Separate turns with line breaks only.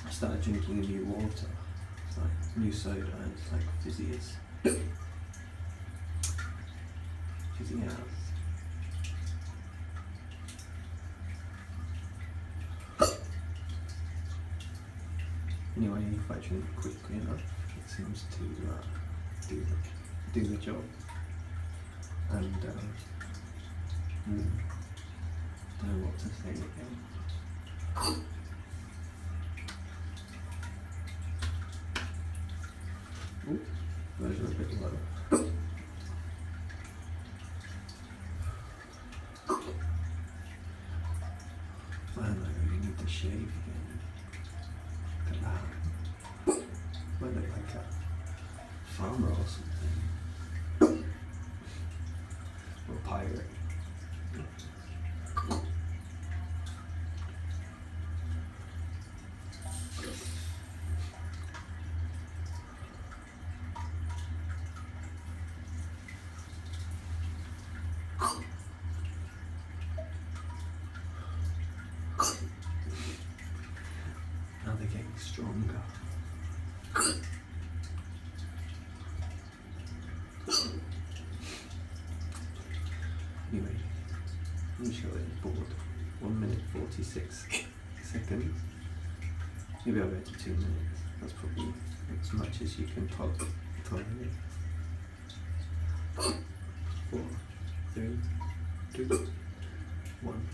I started drinking a new water. It's like new soda, and it's like fizzy out. Anyway, if I drink quickly enough, it seems to do the job. And don't know what to say again. Ooh, those are a bit low. Man, I really need to shave again. Look at that. I look like a farmer or something. Or a pirate. Now they're getting stronger. Anyway, I'm sure it's bored. 1 minute 46 seconds. Maybe I'll go to 2 minutes. That's probably as much as you can tolerate. 4, 3, 2, 1.